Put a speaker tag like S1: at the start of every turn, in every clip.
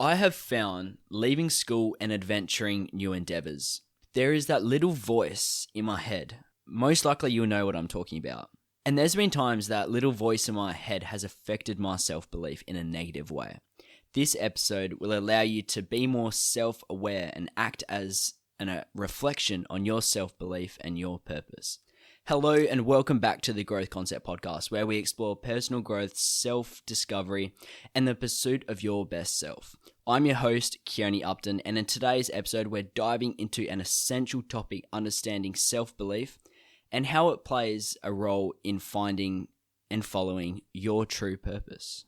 S1: I have found leaving school and adventuring new endeavors, there is that little voice in my head. Most likely you'll know what I'm talking about. And there's been times that little voice in my head has affected my self-belief in a negative way. This episode will allow you to be more self-aware and act as a reflection on your self-belief and your purpose. Hello and welcome back to the Growth Concept Podcast, where we explore personal growth, self-discovery, and the pursuit of your best self. I'm your host, Keone Upton, and in today's episode, we're diving into an essential topic, understanding self-belief and how it plays a role in finding and following your true purpose.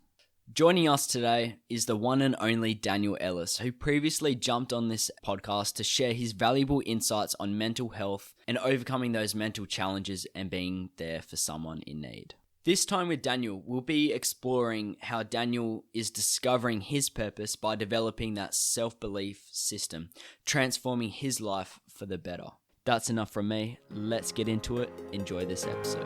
S1: Joining us today is the one and only Daniel Ellis, who previously jumped on this podcast to share his valuable insights on mental health and overcoming those mental challenges and being there for someone in need. This time with Daniel, we'll be exploring how Daniel is discovering his purpose by developing that self-belief system, transforming his life for the better. That's enough from me. Let's get into it. Enjoy this episode.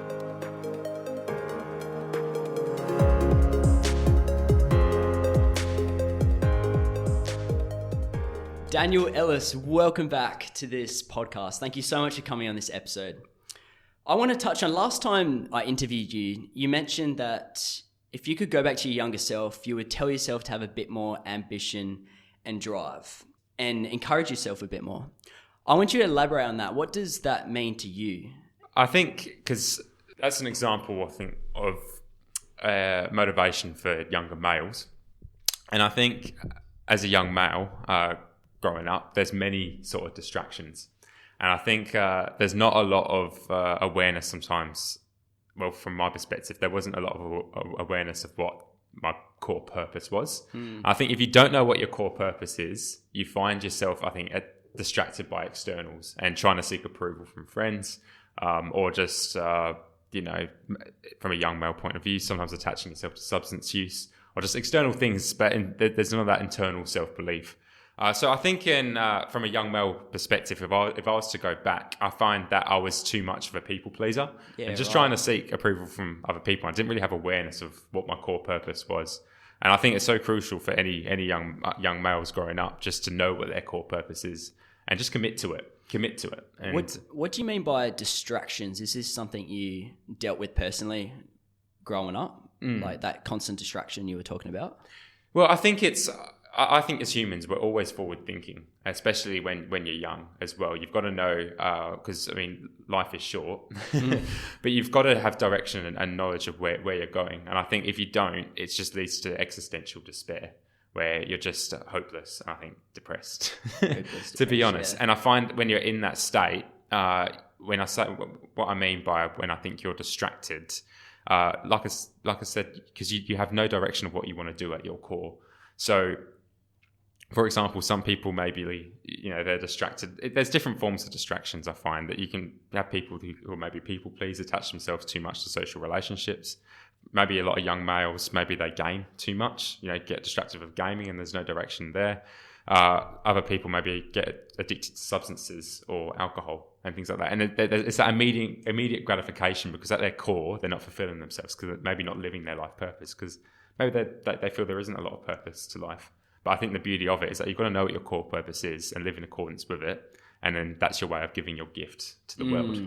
S1: Daniel Ellis, welcome back to this podcast. Thank you so much for coming on this episode. I want to touch on, last time I interviewed you, you mentioned that if you could go back to your younger self, you would tell yourself to have a bit more ambition and drive and encourage yourself a bit more. I want you to elaborate on that. What does that mean to you?
S2: I think, because that's an example, I think, of motivation for younger males. And I think as a young male, growing up, there's many sort of distractions. And I think there's not a lot of awareness sometimes. Well, from my perspective, there wasn't a lot of awareness of what my core purpose was. I think if you don't know what your core purpose is, you find yourself, I think, distracted by externals and trying to seek approval from friends, or just, from a young male point of view, sometimes attaching yourself to substance use or just external things, but there's none of that internal self-belief. So I think from a young male perspective, if I was to go back, I find that I was too much of a people pleaser and just trying to seek approval from other people. I didn't really have awareness of what my core purpose was. And I think it's so crucial for any young males growing up just to know what their core purpose is and just commit to it. And
S1: what do you mean by distractions? Is this something you dealt with personally growing up? Like that constant distraction you were talking about?
S2: Well, I think as humans, we're always forward thinking, especially when you're young as well. You've got to know, because life is short, but you've got to have direction and knowledge of where you're going. And I think if you don't, it just leads to existential despair, where you're just hopeless, and I think depressed, to be honest. Yeah. And I find when you're in that state, when I say what I mean by when I think you're distracted, like I said, because you have no direction of what you want to do at your core. So, for example, some people maybe, they're distracted. There's different forms of distractions. I find that you can have people who are maybe people please, attach themselves too much to social relationships. Maybe a lot of young males, maybe they game too much, get distracted with gaming and there's no direction there. Other people maybe get addicted to substances or alcohol and things like that. And it's that immediate gratification because at their core, they're not fulfilling themselves because they're maybe not living their life purpose because maybe they feel there isn't a lot of purpose to life. But I think the beauty of it is that you've got to know what your core purpose is and live in accordance with it. And then that's your way of giving your gift to the world.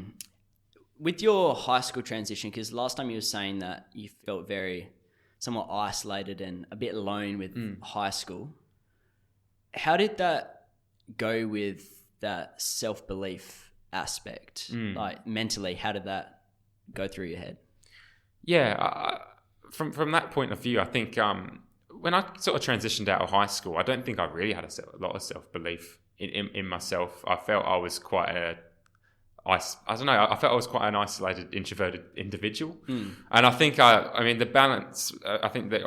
S1: With your high school transition, because last time you were saying that you felt somewhat isolated and a bit alone with high school. How did that go with that self-belief aspect? Like mentally, how did that go through your head?
S2: Yeah, from that point of view, I think when I sort of transitioned out of high school, I don't think I really had a lot of self-belief in myself. I felt I was quite I felt I was quite an isolated, introverted individual. And I think, the balance, I think that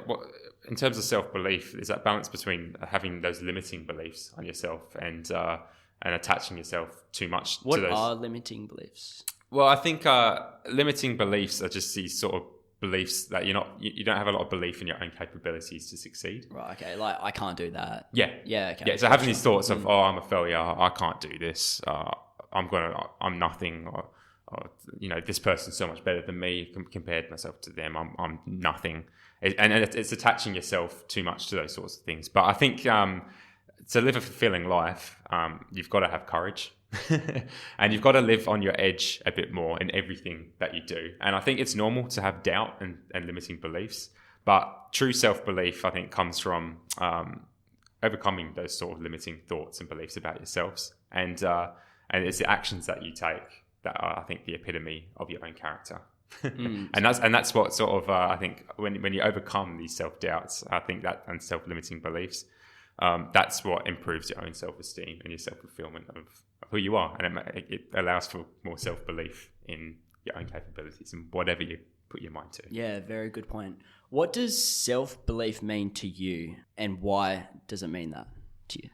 S2: in terms of self-belief, is that balance between having those limiting beliefs on yourself and attaching yourself too much to those.
S1: What are limiting beliefs?
S2: Well, I think limiting beliefs are just these sort of beliefs that you don't have a lot of belief in your own capabilities to succeed.
S1: Right, okay, like I can't do that.
S2: Yeah,
S1: okay.
S2: Yeah, so having these thoughts of, I'm a failure, I can't do this, I'm nothing, or this person's so much better than me compared myself to them, I'm nothing. It's attaching yourself too much to those sorts of things. But I think to live a fulfilling life, you've got to have courage. And you've got to live on your edge a bit more in everything that you do. And I think it's normal to have doubt and limiting beliefs. But true self-belief, I think, comes from overcoming those sort of limiting thoughts and beliefs about yourselves. And it's the actions that you take that are, I think, the epitome of your own character. And that's what sort of I think when you overcome these self-doubts, I think that, and self-limiting beliefs, that's what improves your own self-esteem and your self-fulfillment of who you are, and it allows for more self-belief in your own capabilities and whatever you put your mind to.
S1: Yeah, very good point. What does self-belief mean to you, and why does it mean that to you?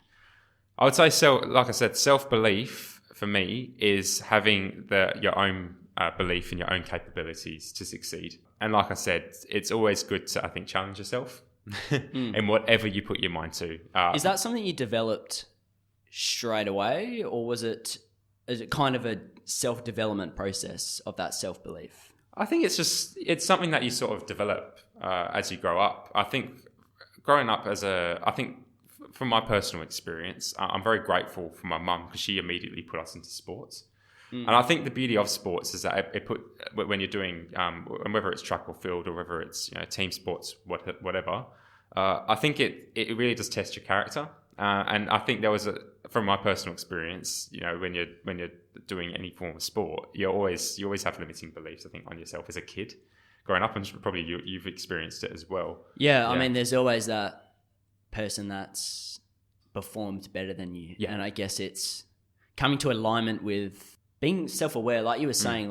S2: I would say, like I said, self-belief for me is having your own belief in your own capabilities to succeed. And like I said, it's always good to, I think, challenge yourself in whatever you put your mind to.
S1: Is that something you developed straight away, or is it kind of a self-development process of that self-belief?
S2: I think it's something that you sort of develop as you grow up. I think growing up from my personal experience, I'm very grateful for my mum, because she immediately put us into sports. And I think the beauty of sports is that when you're doing, whether it's track or field, or whether it's team sports, whatever, I think it really does test your character. And I think from my personal experience, when you're doing any form of sport, you always have limiting beliefs, I think, on yourself as a kid growing up, and probably you've experienced it as well.
S1: Yeah, I mean, there's always that person that's performed better than you. Yeah. And I guess it's coming to alignment with being self-aware, like you were saying,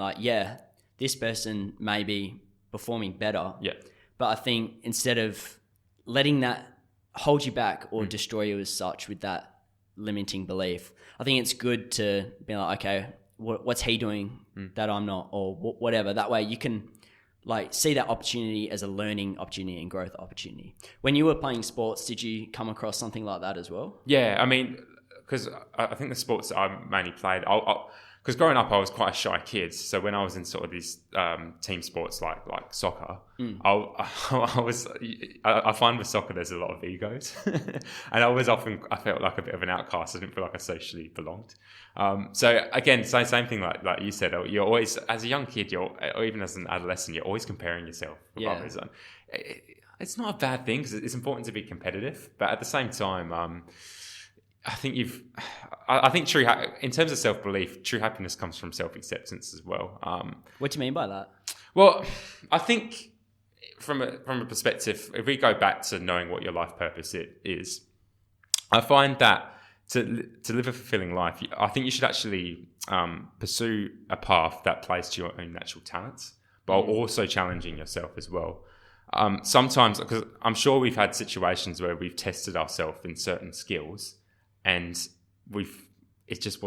S1: this person may be performing better. Yeah. But I think instead of letting that hold you back or destroy you as such with that limiting belief, I think it's good to be like, okay, what's he doing that I'm not, or whatever. That way you can see that opportunity as a learning opportunity and growth opportunity. When you were playing sports, did you come across something like that as well?
S2: Yeah, I mean, because I think the sports that I mainly played, because growing up I was quite a shy kid, so when I was in sort of these team sports like soccer, I find with soccer there's a lot of egos, and I felt like a bit of an outcast. I didn't feel like I socially belonged. So again, same thing like you said, you're always, as a young kid, or even as an adolescent, you're always comparing yourself with others. It's not a bad thing, because it's important to be competitive, but at the same time, I think in terms of self-belief, true happiness comes from self-acceptance as well.
S1: What do you mean by that?
S2: Well, I think from a perspective, if we go back to knowing what your life purpose is, I find that to live a fulfilling life, I think you should actually pursue a path that plays to your own natural talents, but also challenging yourself as well. Sometimes, because I'm sure we've had situations where we've tested ourselves in certain skills, and it's just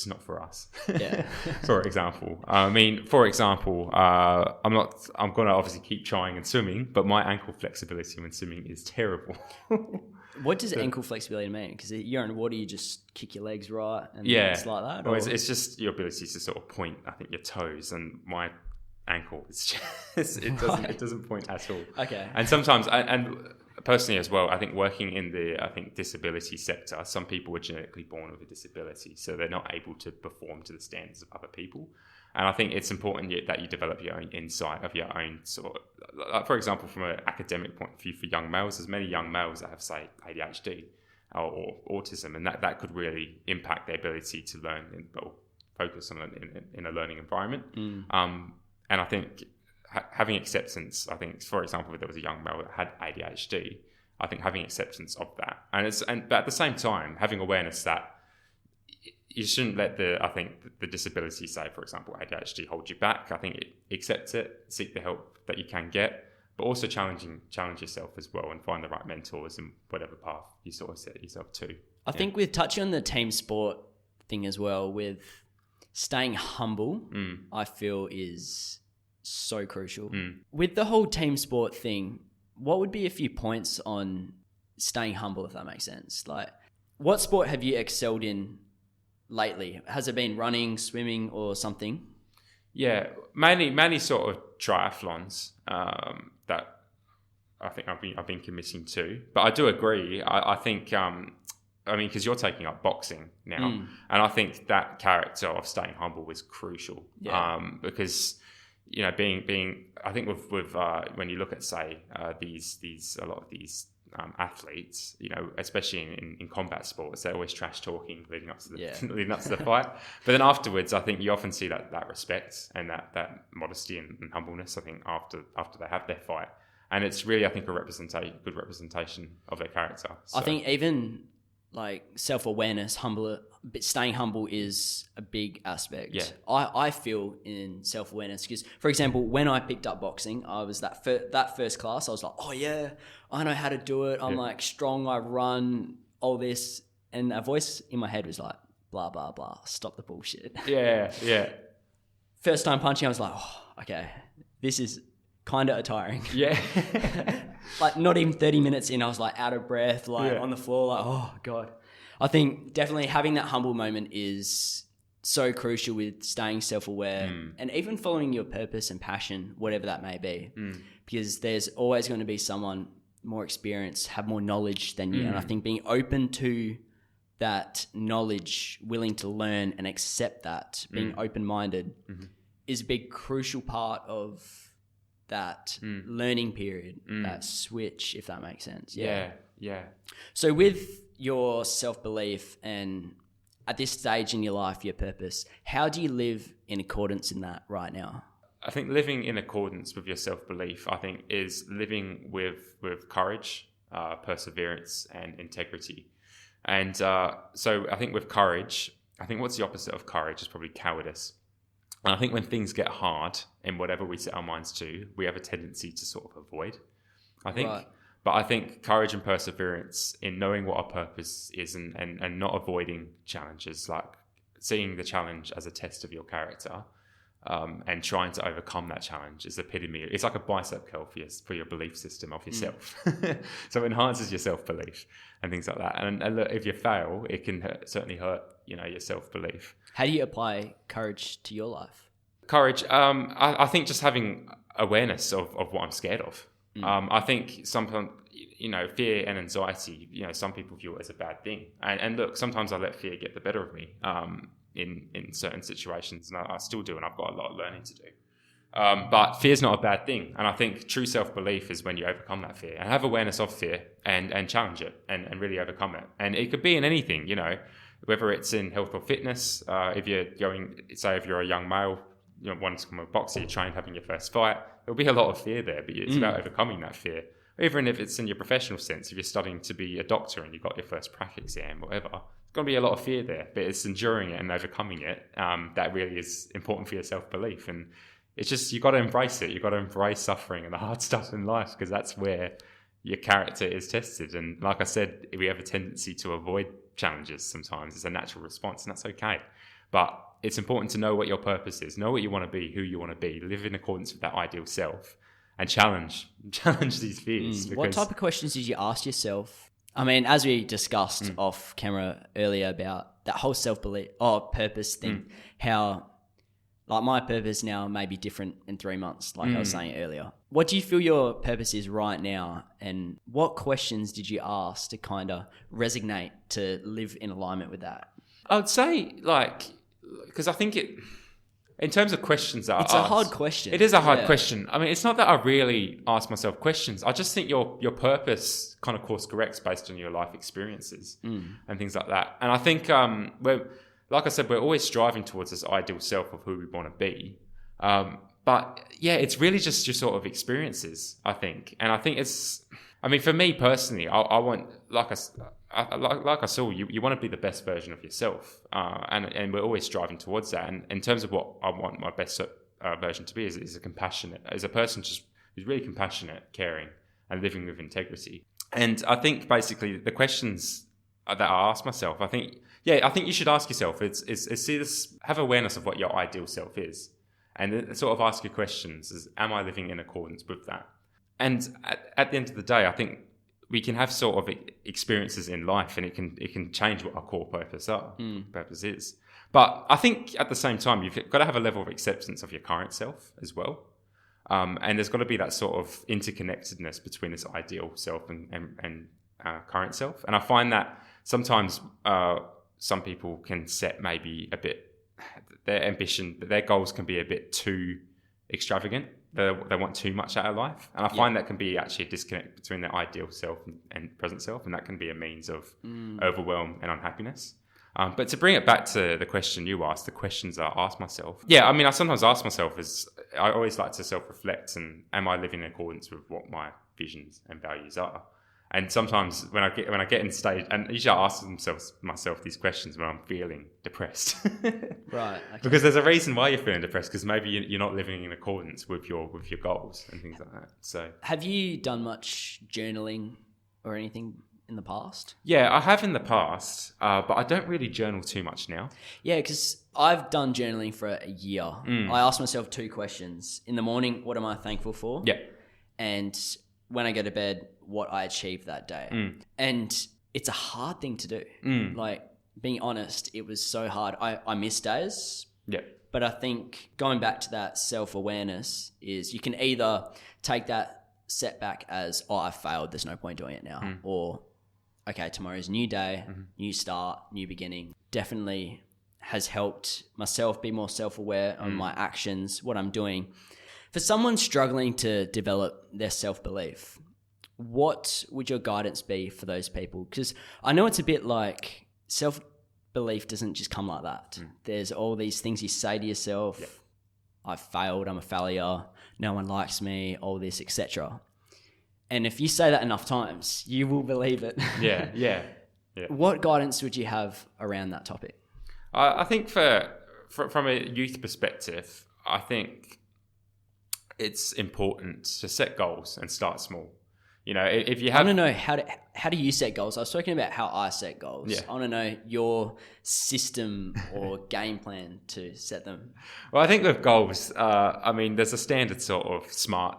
S2: not for us. Yeah. For example, I'm going to obviously keep trying in swimming, but my ankle flexibility when swimming is terrible.
S1: What does ankle flexibility mean? Because you're in water, you just kick your legs right, and it's like that?
S2: Well, it's just your ability to sort of point, I think, your toes, and my ankle, it doesn't point at all. Okay. And sometimes, and personally as well, I think working in the disability sector, some people are genetically born with a disability, so they're not able to perform to the standards of other people. And I think it's important that you develop your own insight of your own sort of, for example, from an academic point of view for young males, there's many young males that have, say, ADHD or autism, and that could really impact their ability to learn or focus on in a learning environment. And I think having acceptance, I think, for example, if there was a young male that had ADHD, I think having acceptance of that, but at the same time, having awareness that you shouldn't let the disability, say, for example, ADHD, hold you back. I think accept it, seek the help that you can get, but also challenge yourself as well, and find the right mentors in whatever path you sort of set yourself to.
S1: I think with touching on the team sport thing as well, with staying humble, I feel is so crucial. With the whole team sport thing, what would be a few points on staying humble, if that makes sense? Like, what sport have you excelled in lately? Has it been running, swimming, or something?
S2: Yeah, mainly sort of triathlons. That I've been committing to. But I do agree. I think, because you're taking up boxing now, and I think that character of staying humble is crucial.
S1: Yeah.
S2: Because being I think with when you look at say these a lot of these athletes, especially in combat sports, they're always trash talking leading up to the leading up to the fight. But then afterwards, I think you often see that respect and that modesty and humbleness. I think after they have their fight, and it's really, I think, good representation of their character. So.
S1: I think even like self-awareness, staying humble is a big aspect.
S2: Yeah.
S1: I feel in self-awareness because, for example, when I picked up boxing, I was that first class. I was like, oh yeah, I know how to do it. I'm like strong. I run all this, and a voice in my head was like, blah blah blah. Stop the bullshit.
S2: Yeah.
S1: First time punching, I was like, oh, okay, this is kind of tiring.
S2: Yeah.
S1: Like not even 30 minutes in, I was like out of breath, on the floor, like, oh God. I think definitely having that humble moment is so crucial with staying self-aware and even following your purpose and passion, whatever that may be, because there's always going to be someone more experienced, have more knowledge than you. And I think being open to that knowledge, willing to learn and accept that, being open-minded is a big crucial part of that learning period, that switch, if that makes sense.
S2: Yeah.
S1: So with your self-belief and at this stage in your life, your purpose, how do you live in accordance in that right now?
S2: I think living in accordance with your self-belief, I think, is living with courage, perseverance and integrity. And so I think with courage, I think what's the opposite of courage is probably cowardice. And I think when things get hard in whatever we set our minds to, we have a tendency to sort of avoid, I think. Right. But I think courage and perseverance in knowing what our purpose is and not avoiding challenges, like seeing the challenge as a test of your character and trying to overcome that challenge is epitome. It's like a bicep curl for your belief system of yourself. So it enhances your self-belief and things like that. And look, if you fail, it can certainly hurt, your self-belief.
S1: How do you apply courage to your life?
S2: Courage, I think just having awareness of what I'm scared of. I think sometimes, fear and anxiety, some people view it as a bad thing. And look, sometimes I let fear get the better of me in certain situations, and I still do, and I've got a lot of learning to do. But fear's not a bad thing. And I think true self-belief is when you overcome that fear and have awareness of fear and challenge it and really overcome it. And it could be in anything, whether it's in health or fitness. If you're a young male, wanting to become a boxer, you're trained, having your first fight, there'll be a lot of fear there, but it's about overcoming that fear. Even if it's in your professional sense, if you're studying to be a doctor and you've got your first prac exam, whatever, there's going to be a lot of fear there, but it's enduring it and overcoming it that really is important for your self-belief. And it's just, you've got to embrace it. You've got to embrace suffering and the hard stuff in life, because that's where your character is tested. And like I said, we have a tendency to avoid challenges sometimes. It's a natural response, and that's okay. But it's important to know what your purpose is, know what you want to be, who you want to be, live in accordance with that ideal self, and challenge these fears.
S1: What type of questions did you ask yourself? I mean, as we discussed off camera earlier about that whole self-belief purpose thing, how like my purpose now may be different in 3 months, like I was saying earlier. What do you feel your purpose is right now, and what questions did you ask to kind of resonate to live in alignment with that?
S2: I would say, because I think in terms of questions that
S1: it's a hard question.
S2: It is a hard question. I mean, it's not that I really ask myself questions. I just think your purpose kind of course corrects based on your life experiences and things like that. And I think like I said, we're always striving towards this ideal self of who we want to be. But yeah, it's really just your sort of experiences, I think. And I think for me personally, I want, like I saw, you want to be the best version of yourself. And we're always striving towards that. And in terms of what I want my best version to be is a person just who's really compassionate, caring, and living with integrity. And I think basically the questions that I ask myself, I think you should ask yourself have awareness of what your ideal self is, and then sort of ask your questions: am I living in accordance with that? And at the end of the day, I think we can have sort of experiences in life, and it can change what our core purpose is. But I think at the same time, you've got to have a level of acceptance of your current self as well. And there's got to be that sort of interconnectedness between this ideal self and current self. And I find that sometimes some people can set maybe a bit, their ambition, their goals can be a bit too extravagant. They want too much out of life. And I find that can be actually a disconnect between their ideal self and present self. And that can be a means of overwhelm and unhappiness. But to bring it back to the question you asked, the questions I ask myself. Yeah, I mean, I sometimes ask myself I always like to self-reflect, and am I living in accordance with what my visions and values are? And sometimes when I get in stage, and usually I ask myself these questions when I'm feeling depressed.
S1: Right. Okay.
S2: Because there's a reason why you're feeling depressed, because maybe you're not living in accordance with your goals and things like that. So,
S1: have you done much journaling or anything in the past?
S2: Yeah, I have in the past, but I don't really journal too much now.
S1: Yeah, because I've done journaling for a year. I ask myself 2 questions. In the morning, what am I thankful for?
S2: Yeah.
S1: And when I go to bed, what I achieved that day. And it's a hard thing to do. Like, being honest, it was so hard. I miss days.
S2: Yeah.
S1: But I think going back to that self-awareness is you can either take that setback as, oh, I failed, there's no point doing it now. Or, okay, tomorrow's a new day, new start, new beginning. Definitely has helped myself be more self-aware on my actions, what I'm doing. For someone struggling to develop their self-belief, what would your guidance be for those people? Because I know it's a bit like self-belief doesn't just come like that. There's all these things you say to yourself. Yep. I've failed, I'm a failure, no one likes me, all this, etc. And if you say that enough times, you will believe it.
S2: Yeah.
S1: What guidance would you have around that topic?
S2: I think from a youth perspective, I think it's important to set goals and start small. You know, if you have...
S1: I want to know how do you set goals? I was talking about how I set goals.
S2: Yeah.
S1: I want to know your system or game plan to set them.
S2: Well, I think with goals, I mean, there's a standard sort of SMART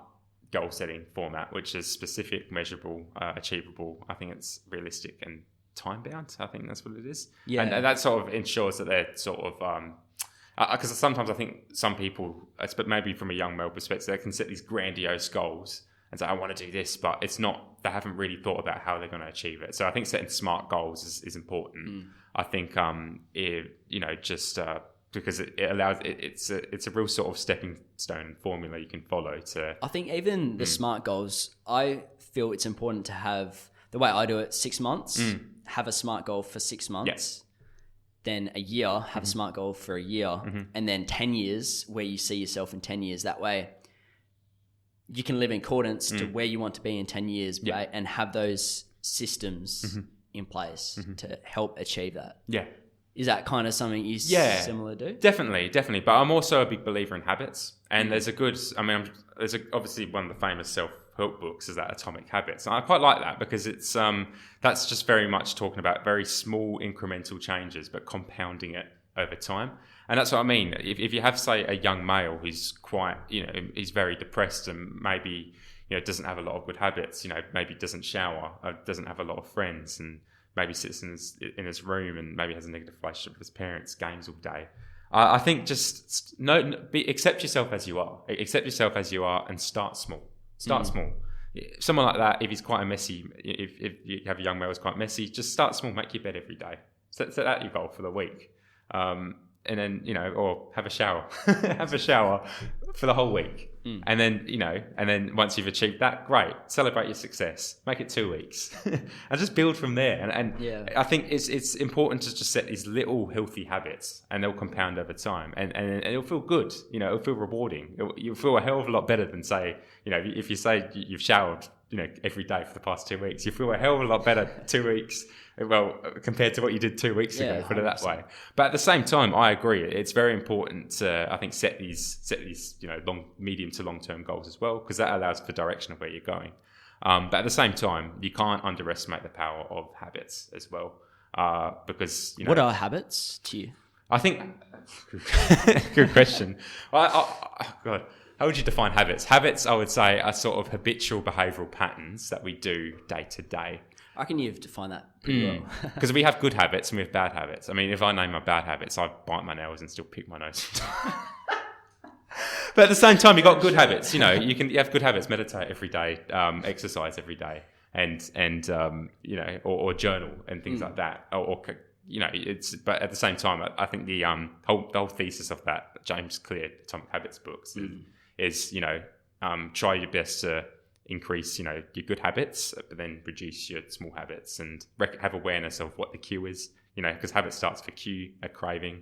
S2: goal setting format, which is specific, measurable, achievable. I think it's realistic and time bound. I think that's what it is. Yeah. And that sort of ensures that they're sort of... because sometimes I think some people, but maybe from a young male perspective, they can set these grandiose goals and say, I want to do this, but it's not, they haven't really thought about how they're going to achieve it. So I think setting smart goals is important. I think, because it allows, it's a real sort of stepping stone formula you can follow to... I
S1: think even the smart goals, I feel it's important to have, the way I do it, 6 months, have a smart goal for 6 months. Then a year, have a smart goal for a year, and then 10 years where you see yourself in 10 years. That way you can live in accordance to where you want to be in 10 years and have those systems in place to help achieve that. Yeah. Is that kind of something you similar do? Definitely.
S2: But I'm also a big believer in habits. And there's obviously one of the famous self-help books is that Atomic Habits. And I quite like that because it's that's just very much talking about very small incremental changes, but compounding it over time. And that's what I mean. If you have, say, a young male who's quite, he's very depressed and maybe, doesn't have a lot of good habits, maybe doesn't shower, doesn't have a lot of friends, and maybe sits in his room and maybe has a negative relationship with his parents, games all day. I think just accept yourself as you are. Accept yourself as you are and start small. Start small. Someone like that, if he's quite a messy, if you have a young male who's quite messy, just start small. Make your bed every day. Set that your goal for the week. And then, or have a shower. Have a shower for the whole week. And then, once you've achieved that, great. Celebrate your success. Make it 2 weeks. And just build from there. And I think it's important to just set these little healthy habits, and they'll compound over time. And it'll feel good. It'll feel rewarding. You'll feel a hell of a lot better than, say, if you say you've showered, every day for the past 2 weeks, you feel a hell of a lot better 2 weeks. Well, compared to what you did 2 weeks ago, put it that way. But at the same time, I agree. It's very important to, I think, set these medium to long term goals as well, because that allows for direction of where you're going. But at the same time, you can't underestimate the power of habits as well, because what
S1: are habits to you?
S2: I think good question. God, how would you define habits? Habits, I would say, are sort of habitual behavioural patterns that we do day to day.
S1: I reckon you've defined that pretty well.
S2: Because we have good habits and we have bad habits. I mean, if I name my bad habits, I bite my nails and still pick my nose. But at the same time, you got good habits. You have good habits. Meditate every day, exercise every day, and or journal and things like that. Or it's. But at the same time, I think the whole thesis of that James Clear Atomic Habits books is try your best to increase your good habits, but then reduce your small habits, and have awareness of what the cue is. Because habit starts for cue, a craving,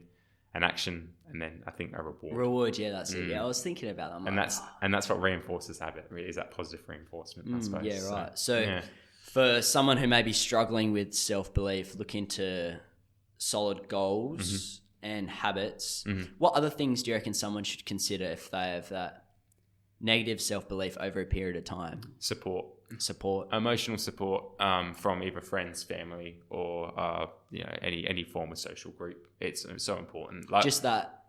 S2: an action, and then I think a reward.
S1: Reward, yeah, that's it. Yeah, I was thinking about that.
S2: And that's what reinforces habit. Really, is that positive reinforcement, I suppose.
S1: Yeah, right. So for someone who may be struggling with self-belief, look into solid goals and habits. What other things do you reckon someone should consider if they have that negative self-belief over a period of time?
S2: Support, emotional support from either friends, family, or any form of social group. It's so important. Like,
S1: just that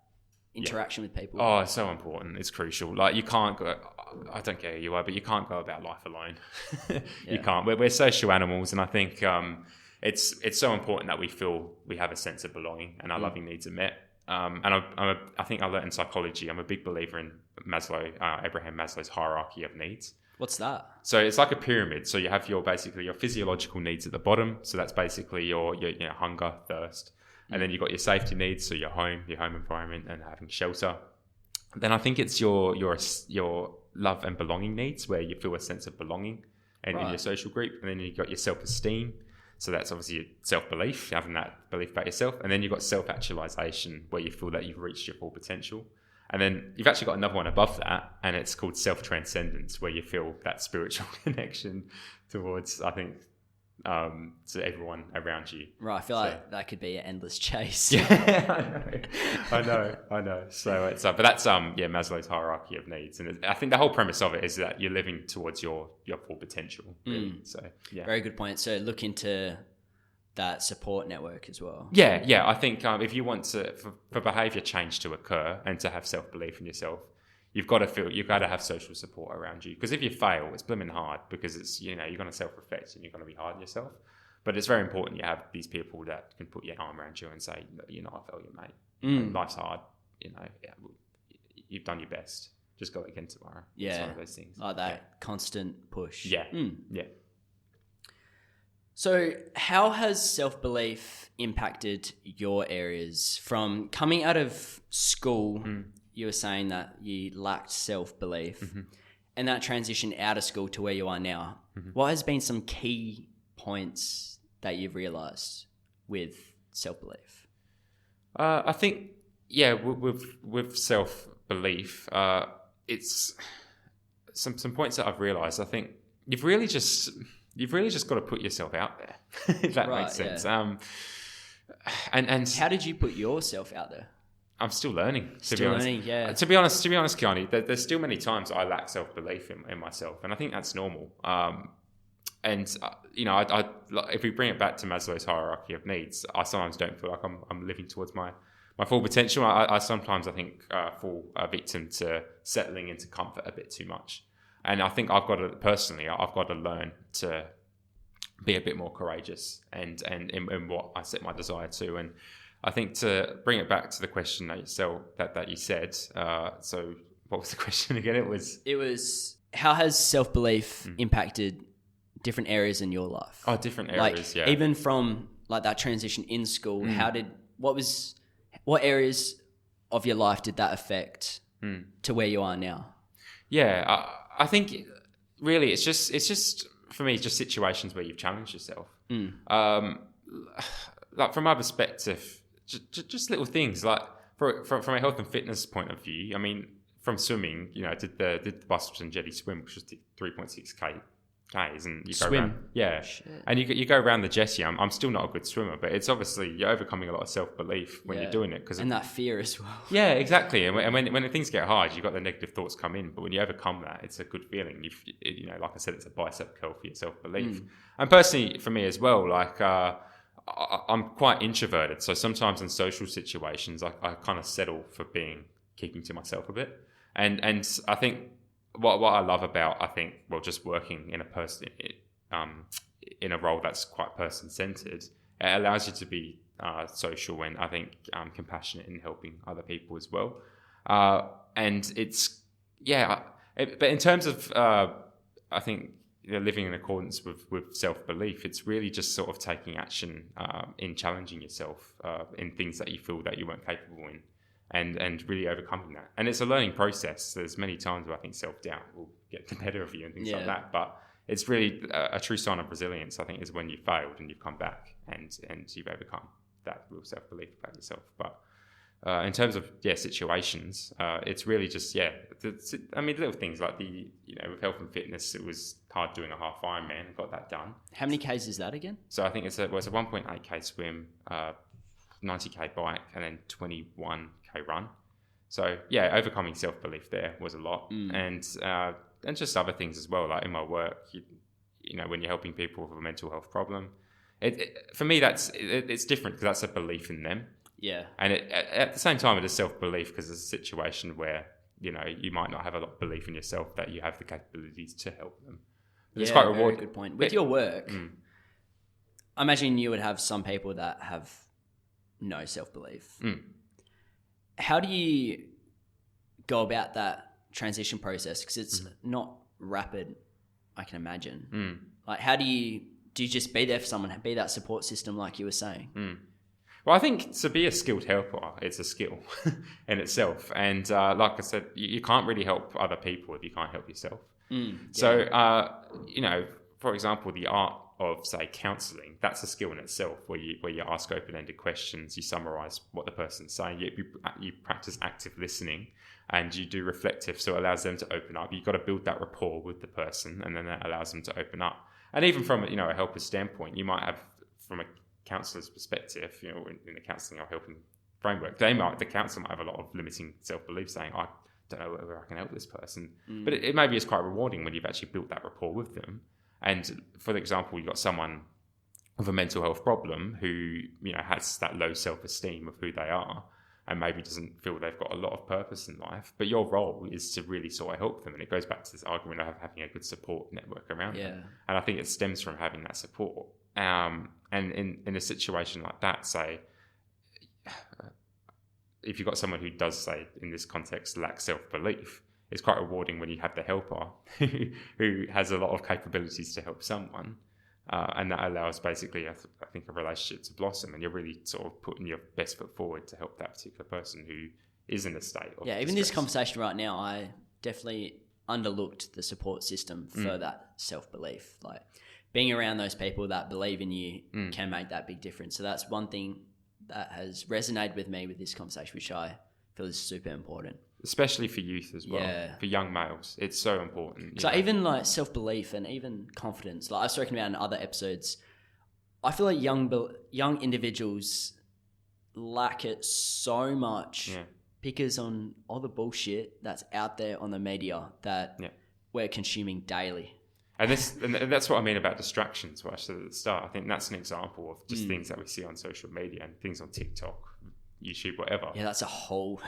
S1: interaction with people.
S2: Oh, it's so important. It's crucial. Like, you can't go. I don't care who you are, but you can't go about life alone. You can't. We're social animals, and I think it's so important that we feel we have a sense of belonging and our loving needs are met. And I think I learned in psychology, I'm a big believer in Abraham Maslow's hierarchy of needs.
S1: What's that?
S2: So it's like a pyramid. So you have your physiological needs at the bottom. So that's basically your hunger, thirst. And then you've got your safety needs. So your home environment, and having shelter. Then I think it's your love and belonging needs, where you feel a sense of belonging in your social group. And then you've got your self-esteem. So that's obviously your self-belief, having that belief about yourself. And then you've got self-actualization, where you feel that you've reached your full potential. And then you've actually got another one above that, and it's called self-transcendence, where you feel that spiritual connection towards, I think, to everyone around you.
S1: Right, I feel like that could be an endless chase.
S2: Yeah, I know. So it's, but that's Maslow's hierarchy of needs, and I think the whole premise of it is that you're living towards your full potential. Really. So yeah,
S1: very good point. So look into that support network as well.
S2: Yeah. I think if you want for behaviour change to occur and to have self-belief in yourself, you've got to have social support around you. Because if you fail, it's blooming hard, because it's you're going to self-reflect and you're going to be hard on yourself. But it's very important you have these people that can put your arm around you and say, I failed you, mate. Life's hard. You've done your best. Just go again tomorrow.
S1: Yeah,
S2: it's one of those things.
S1: Like that constant push.
S2: Yeah. Yeah.
S1: So how has self-belief impacted your areas? From coming out of school, you were saying that you lacked self-belief, and that transition out of school to where you are now. What has been some key points that you've realised with self-belief?
S2: I think, with self-belief, it's some points that I've realised. I think you've really just got to put yourself out there, if that makes sense.
S1: Yeah.
S2: And
S1: how did you put yourself out there?
S2: I'm still learning. To be honest, Kiani, there's still many times I lack self-belief in myself, and I think that's normal. And if we bring it back to Maslow's hierarchy of needs, I sometimes don't feel like I'm living towards my full potential. I sometimes, I think, fall a victim to settling into comfort a bit too much. And I think I've got to learn to be a bit more courageous and in what I set my desire to. And I think to bring it back to the question that you said. So what was the question again? It was
S1: how has self-belief impacted different areas in your life?
S2: Oh, different areas. Yeah.
S1: Even from like that transition in school, what areas of your life did that affect to where you are now?
S2: Yeah, I think really it's just for me, just situations where you've challenged yourself. Like from my perspective, just little things like from a health and fitness point of view. I mean, from swimming, did the Boston Jetty swim, which was 3.6 Ks, and you go around, and you go around the jetty. I'm still not a good swimmer, but it's obviously you're overcoming a lot of self-belief when you're doing it,
S1: and that fear as well.
S2: Yeah, exactly. And when things get hard, you've got the negative thoughts come in, but when you overcome that, it's a good feeling. Like I said, it's a bicep curl for your self-belief. And personally, for me as well, like I'm quite introverted, so sometimes in social situations, I kind of settle for keeping to myself a bit, and I think. What I love about, just working in a role that's quite person-centered, it allows you to be social and I think compassionate in helping other people as well. And it's, but in terms of, I think, living in accordance with self-belief, it's really just sort of taking action in challenging yourself in things that you feel that you weren't capable in, and really overcoming that. And it's a learning process. There's many times where I think self-doubt will get the better of you and things like that. But it's really a true sign of resilience, I think, is when you failed and you've come back and you've overcome that real self-belief about yourself. But in terms of situations, it's really just little things like with health and fitness, it was hard doing a half Ironman and got that done.
S1: How many Ks is that again?
S2: So I think it's a 1.8k swim, 90k bike, and then 21k run. So overcoming self-belief there was a lot, and just other things as well. Like in my work, when you're helping people with a mental health problem, for me it's different because that's a belief in them.
S1: Yeah.
S2: And at the same time, it is self-belief because it's a situation where, you might not have a lot of belief in yourself that you have the capabilities to help them. But it's quite rewarding.
S1: Very good point. With your work, I imagine you would have some people that have no self-belief. How do you go about that transition process? Because it's not rapid, I can imagine. Like, how do you just be there for someone, be that support system like you were saying?
S2: Well, I think to be a skilled helper, it's a skill in itself. And like I said, you can't really help other people if you can't help yourself. So, for example, the art of, say, counselling, that's a skill in itself, where you ask open-ended questions, you summarise what the person's saying, you practice active listening, and you do reflective, so it allows them to open up. You've got to build that rapport with the person, and then that allows them to open up. And even from a helper's standpoint, you might have, from a counsellor's perspective, in the counselling or helping framework, the counsellor might have a lot of limiting self-belief, saying, I don't know whether I can help this person. But it maybe is quite rewarding when you've actually built that rapport with them. And for example, you've got someone with a mental health problem who, has that low self-esteem of who they are and maybe doesn't feel they've got a lot of purpose in life. But your role is to really sort of help them. And it goes back to this argument of having a good support network around them. And I think it stems from having that support. And in a situation like that, say, if you've got someone who does, say, in this context, lack self-belief, it's quite rewarding when you have the helper who has a lot of capabilities to help someone. And that allows basically, I think, a relationship to blossom, and you're really sort of putting your best foot forward to help that particular person who is in a state of
S1: even
S2: distress.
S1: this conversation right now, I definitely underlooked the support system for that self-belief. Like, being around those people that believe in you can make that big difference. So that's one thing that has resonated with me with this conversation, which I feel is super important. Especially
S2: for youth as well, for young males. It's so important.
S1: So even like self-belief and even confidence, like I've spoken about in other episodes, I feel like young individuals lack it so much because on all the bullshit that's out there on the media that we're consuming daily.
S2: And that's what I mean about distractions, what I said at the start. I think that's an example of just things that we see on social media and things on TikTok, YouTube, whatever.
S1: Yeah, that's a whole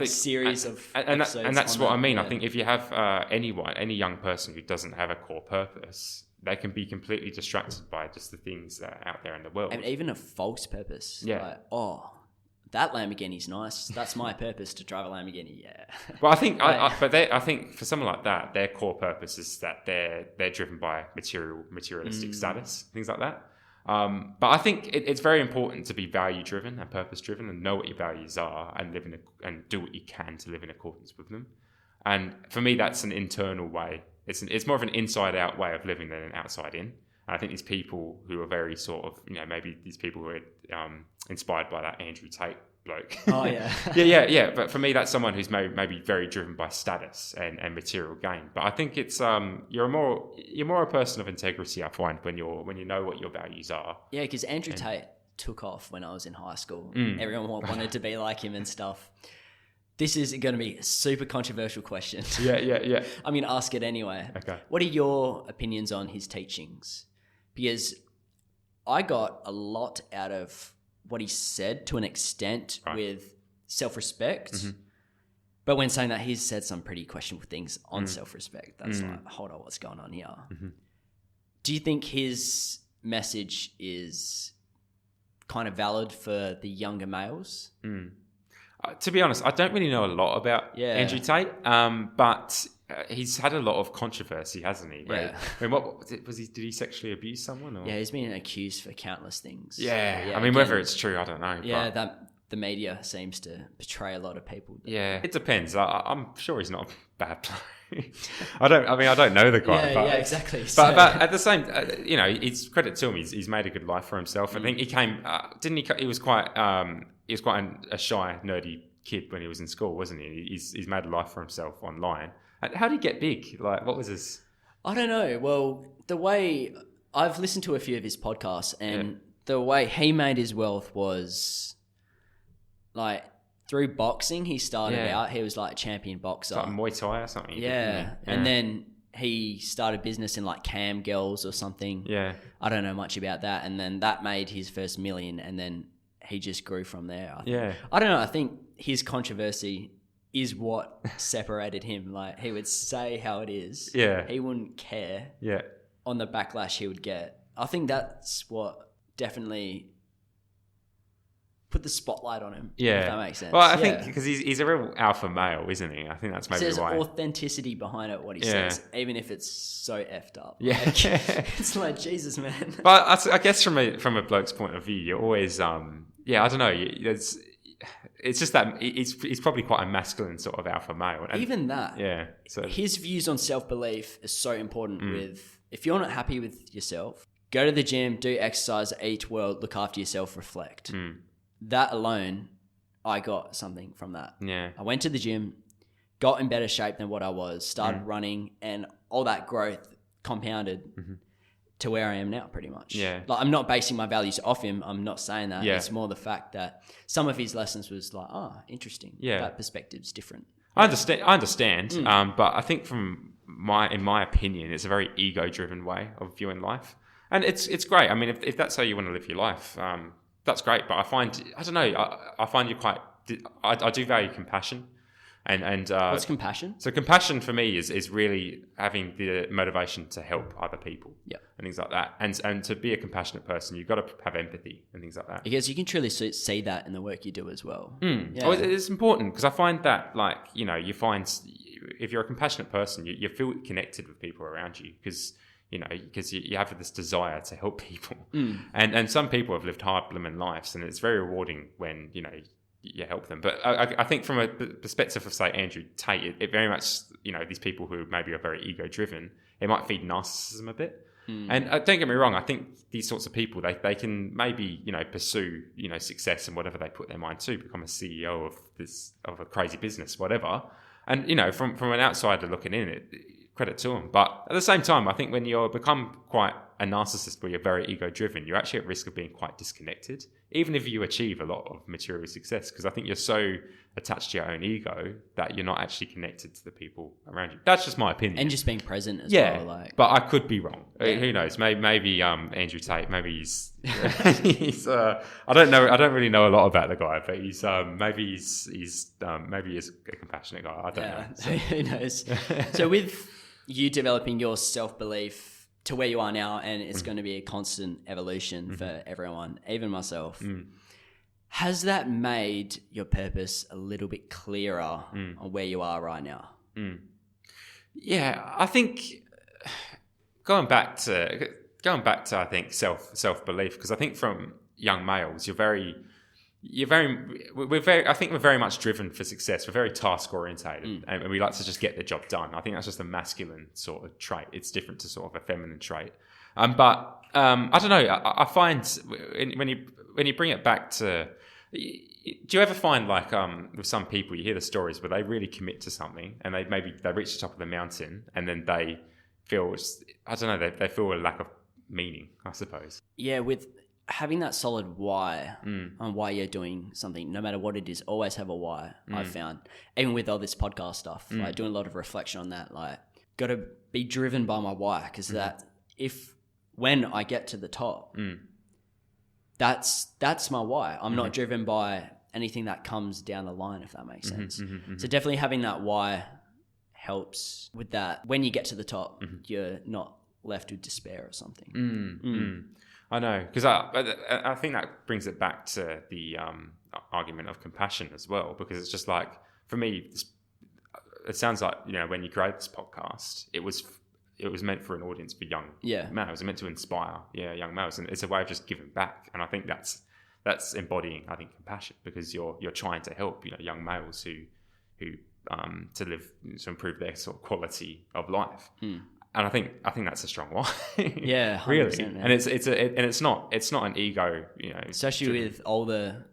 S2: series
S1: of
S2: episodes. And that's what I mean.
S1: Yeah.
S2: I think if you have any young person who doesn't have a core purpose, they can be completely distracted by just the things that are out there in the world.
S1: And even a false purpose.
S2: Yeah.
S1: Like, that Lamborghini's nice. That's my purpose, to drive a Lamborghini. Yeah.
S2: Well, I think, I think for someone like that, their core purpose is that they're driven by materialistic status, things like that. But I think it's very important to be value driven and purpose driven, and know what your values are, and and do what you can to live in accordance with them. And for me, that's an internal way. It's more of an inside out way of living than an outside in. And I think these people who are very sort of, maybe these people who are inspired by that Andrew Tate bloke.
S1: Oh, yeah.
S2: yeah. But for me, that's someone who's maybe very driven by status and material gain. But I think it's you're more a person of integrity, I find, when you know what your values are.
S1: Yeah, because Andrew Tate took off when I was in high school. Everyone wanted to be like him and stuff. This is going to be a super controversial question.
S2: Yeah.
S1: I'm going to ask it anyway.
S2: Okay.
S1: What are your opinions on his teachings? Because I got a lot out of what he said to an extent with self-respect. But when saying that, he's said some pretty questionable things on self-respect. That's like, hold on, what's going on here? Do you think his message is kind of valid for the younger males?
S2: To be honest, I don't really know a lot about Andrew Tate, but he's had a lot of controversy, hasn't he?
S1: Yeah.
S2: I mean, what was he? Did he sexually abuse someone? Or?
S1: Yeah, he's been accused for countless things.
S2: Yeah, I mean,
S1: again,
S2: whether it's true, I don't know.
S1: Yeah, that the media seems to portray a lot of people.
S2: Yeah, it depends. I'm sure he's not a bad player. I don't know the guy.
S1: Yeah, exactly.
S2: But at the same, it's credit to him. He's made a good life for himself. I think he came, didn't he? He was quite a shy, nerdy kid when he was in school, wasn't he? He's made a life for himself online. And how did he get big? Like, what was his?
S1: I don't know. Well, the way I've listened to a few of his podcasts, and the way he made his wealth was like through boxing. He started out. He was like a champion boxer,
S2: like Muay Thai or something.
S1: Yeah, and then he started business in like cam girls or something.
S2: Yeah,
S1: I don't know much about that, and then that made his first million, and then he just grew from there. I don't know. I think his controversy is what separated him. Like, he would say how it is.
S2: Yeah.
S1: He wouldn't care.
S2: Yeah.
S1: On the backlash he would get. I think that's what definitely put the spotlight on him.
S2: Yeah.
S1: If that makes sense.
S2: Well, I think because he's a real alpha male, isn't he? I think that's maybe
S1: There's
S2: why.
S1: authenticity behind it, what he says, even if it's so effed up.
S2: Yeah.
S1: Like, it's like, Jesus, man.
S2: But I guess from a bloke's point of view, you're always, I don't know. It's just that he's probably quite a masculine sort of alpha male. And
S1: even that.
S2: Yeah. So
S1: his views on self-belief is so important with, if you're not happy with yourself, go to the gym, do exercise, eat well, look after yourself, reflect. That alone, I got something from that.
S2: Yeah.
S1: I went to the gym, got in better shape than what I was, started running, and all that growth compounded to where I am now, pretty much.
S2: Yeah.
S1: Like, I'm not basing my values off him. I'm not saying that.
S2: Yeah.
S1: It's more the fact that some of his lessons was like, interesting.
S2: Yeah.
S1: That perspective's different.
S2: I understand. But I think in my opinion, it's a very ego-driven way of viewing life, and it's great. I mean, if that's how you want to live your life, that's great. But I find you quite. I do value compassion, and
S1: What's compassion?
S2: So compassion for me is really having the motivation to help other people, and things like that. And to be a compassionate person, you've got to have empathy and things like that.
S1: Because you can truly see that in the work you do as well.
S2: Yeah. Oh, it's important because I find that, like, you find if you're a compassionate person, you feel connected with people around you because you have this desire to help people. And some people have lived hard blooming lives, and it's very rewarding when you help them. But I think from a perspective of, say, Andrew Tate, it very much, these people who maybe are very ego-driven, it might feed narcissism a bit. And don't get me wrong, I think these sorts of people, they can maybe, pursue, success and whatever they put their mind to, become a CEO of a crazy business, whatever. And, from an outsider looking in, credit to them. But at the same time, I think when you become quite a narcissist where you're very ego-driven, you're actually at risk of being quite disconnected, even if you achieve a lot of material success, because I think you're so attached to your own ego that you're not actually connected to the people around you. That's just my opinion.
S1: And just being present as well.
S2: But I could be wrong. Who knows? Maybe Andrew Tate, maybe he's I don't know. I don't really know a lot about the guy, but maybe he's a compassionate guy. I don't know.
S1: So. Who knows? So with you developing your self-belief to where you are now, and it's going to be a constant evolution for everyone, even myself. Has that made your purpose a little bit clearer on where you are right now?
S2: Yeah, I think going back to I think self-belief, because I think from young males, we're very much driven for success. We're very task orientated, and we like to just get the job done. I think that's just a masculine sort of trait. It's different to sort of a feminine trait. But I don't know. I find when you bring it back to, do you ever find, like, with some people, you hear the stories where they really commit to something and they reach the top of the mountain and then they feel, I don't know, they feel a lack of meaning, I suppose.
S1: Yeah, with having that solid why on why you're doing something, no matter what it is, always have a why. I've found, even with all this podcast stuff, like doing a lot of reflection on that, like, got to be driven by my why, because that when I get to the top, that's my why. I'm not driven by anything that comes down the line, if that makes sense. So definitely having that why helps with that. When you get to the top, you're not left with despair or something.
S2: I know, because I think that brings it back to the argument of compassion as well, because it's just like, for me, it sounds like, when you create this podcast, it was meant for an audience for young males. It meant to inspire young males, and it's a way of just giving back. And I think that's embodying, I think, compassion, because you're trying to help young males who to improve their sort of quality of life. And I think that's a strong one.
S1: Yeah, 100%,
S2: really.
S1: man.
S2: And it's not an ego,
S1: especially with all the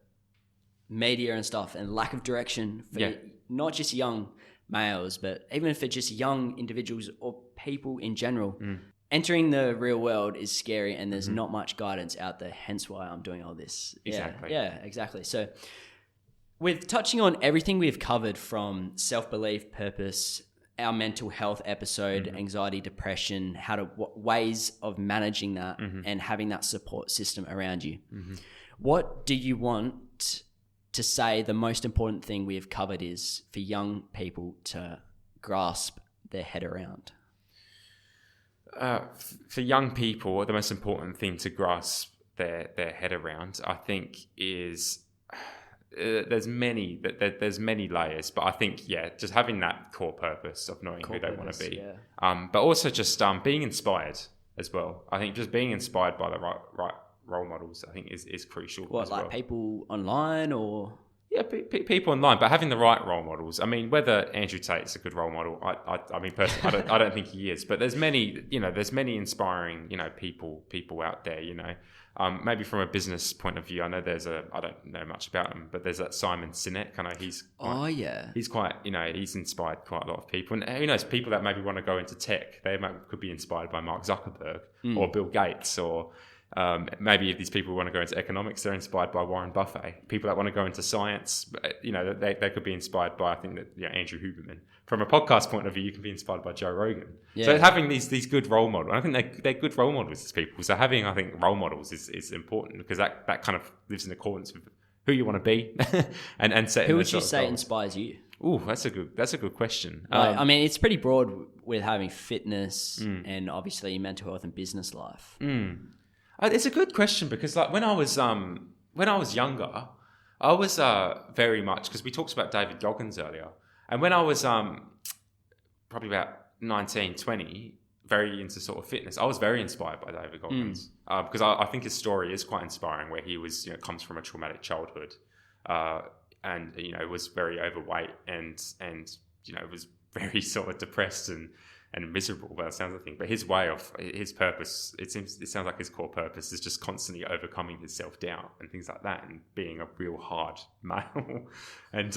S1: media and stuff and lack of direction for not just young males, but even for just young individuals or people in general. Entering the real world is scary, and there's not much guidance out there, hence why I'm doing all this.
S2: Exactly.
S1: Yeah, exactly. So with touching on everything we've covered, from self-belief, purpose, our mental health episode, anxiety, depression, what ways of managing that and having that support system around you. What do you want to say the most important thing we have covered is for young people to grasp their head around?
S2: For young people, the most important thing to grasp their head around, I think, is there's many layers, but I think just having that core purpose of knowing who they want to be, but also just being inspired as well. I think just being inspired by the right role models, I think, is crucial.
S1: What, like people online or?
S2: Yeah, people online, but having the right role models. I mean, whether Andrew Tate's a good role model, I mean, personally, I don't think he is. But there's many inspiring, people out there. Maybe from a business point of view, I know I don't know much about him, but there's that Simon Sinek. I know he's quite, he's inspired quite a lot of people. And who knows, people that maybe want to go into tech, they could be inspired by Mark Zuckerberg or Bill Gates, or maybe if these people want to go into economics, they're inspired by Warren Buffett. People that want to go into science, they could be inspired by, I think, that Andrew Huberman. From a podcast point of view, you can be inspired by Joe Rogan. Yeah. So having these good role models, I think they're good role models as people. So having, I think, role models is important, because that kind of lives in accordance with who you want to be and setting.
S1: Who would you say inspires you?
S2: Oh, that's a good question.
S1: I mean, it's pretty broad with having fitness and obviously mental health and business life.
S2: It's a good question, because like when I was younger, I was very much, because we talked about David Goggins earlier, and when I was probably about 19, 20, very into sort of fitness, I was very inspired by David Goggins, because I think his story is quite inspiring, where he was comes from a traumatic childhood, and was very overweight and was very sort of depressed and miserable by the sounds of things. But his purpose, it sounds like his core purpose is just constantly overcoming his self-doubt and things like that, and being a real hard male. And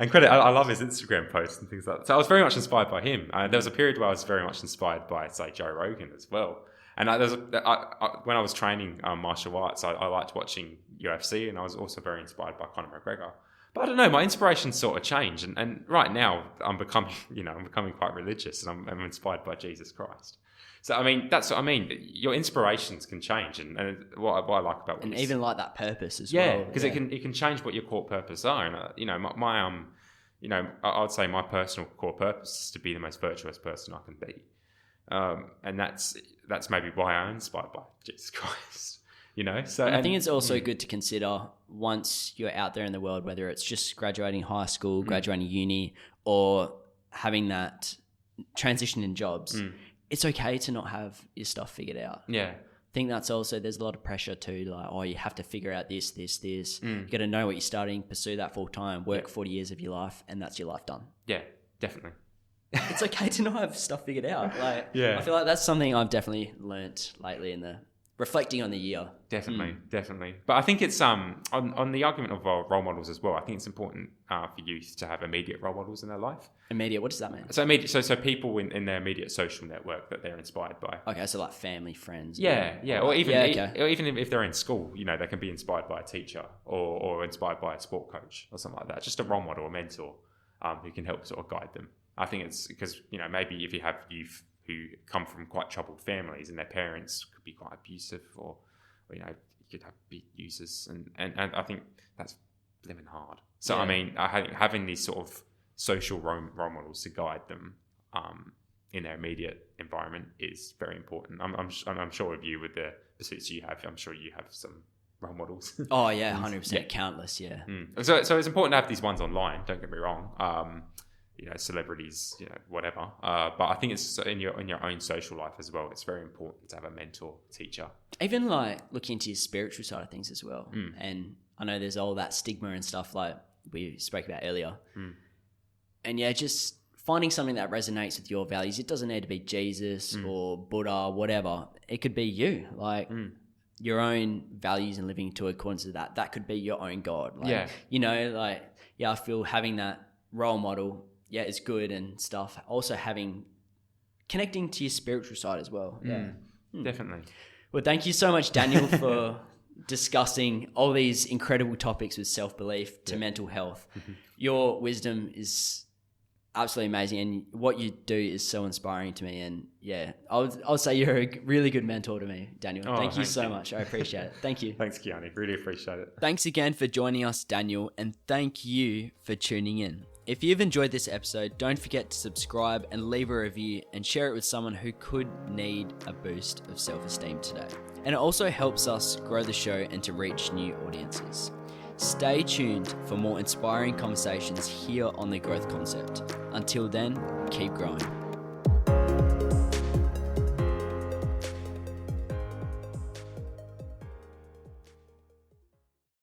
S2: credit, I love his Instagram posts and things like that. So I was very much inspired by him. There was a period where I was very much inspired by, say, Joe Rogan as well. And when I was training martial arts, I liked watching UFC, and I was also very inspired by Conor McGregor. But I don't know, my inspirations sort of change, and right now I'm becoming quite religious, and I'm inspired by Jesus Christ. So I mean, that's what I mean. Your inspirations can change, and what I like about
S1: and even like that purpose as well.
S2: Yeah, because it can change what your core purpose are. And I would say my personal core purpose is to be the most virtuous person I can be, and that's maybe why I'm inspired by Jesus Christ. So
S1: I think it's also good to consider, once you're out there in the world, whether it's just graduating high school, graduating uni, or having that transition in jobs, it's okay to not have your stuff figured out.
S2: Yeah.
S1: I think that's also, there's a lot of pressure too, like, you have to figure out this. You got to know what you're studying, pursue that full time, work 40 years of your life, and that's your life done.
S2: Yeah, definitely.
S1: It's okay to not have stuff figured out. I feel like that's something I've definitely learnt lately in the reflecting on the year.
S2: Definitely. But I think it's on the argument of role models as well. I think it's important for youth to have immediate role models in their life.
S1: Immediate, what does that mean?
S2: So people in their immediate social network that they're inspired by.
S1: Okay, so like family, friends.
S2: Yeah. Or even if they're in school, they can be inspired by a teacher or inspired by a sport coach or something like that. Just a role model, a mentor, who can help sort of guide them. I think it's because maybe if you have youth who come from quite troubled families and their parents could be quite abusive, or you could have big users, and I think that's living hard. So I mean, I think having these sort of social role models to guide them in their immediate environment is very important. I'm sure of you, with the pursuits you have, I'm sure you have some role models.
S1: Oh yeah, 100%, countless, yeah.
S2: So it's important to have these ones online. Don't get me wrong. Celebrities, whatever. But I think it's in your own social life as well. It's very important to have a mentor, teacher.
S1: Even like looking into your spiritual side of things as well. And I know there's all that stigma and stuff like we spoke about earlier. And yeah, just finding something that resonates with your values. It doesn't need to be Jesus or Buddha, whatever. It could be you, like your own values and living to accordance to that. That could be your own God. Like, I feel having that role model, is good and stuff. Also connecting to your spiritual side as well.
S2: Definitely.
S1: Well, thank you so much, Daniel, for discussing all these incredible topics with self-belief to mental health. Your wisdom is absolutely amazing, and what you do is so inspiring to me. And I'll say you're a really good mentor to me, Daniel. Thank you so much. I appreciate it. Thank you.
S2: Thanks, Kiani. Really appreciate it.
S1: Thanks again for joining us, Daniel, and thank you for tuning in. If you've enjoyed this episode, don't forget to subscribe and leave a review and share it with someone who could need a boost of self-esteem today. And it also helps us grow the show and to reach new audiences. Stay tuned for more inspiring conversations here on The Growth Concept. Until then, keep growing.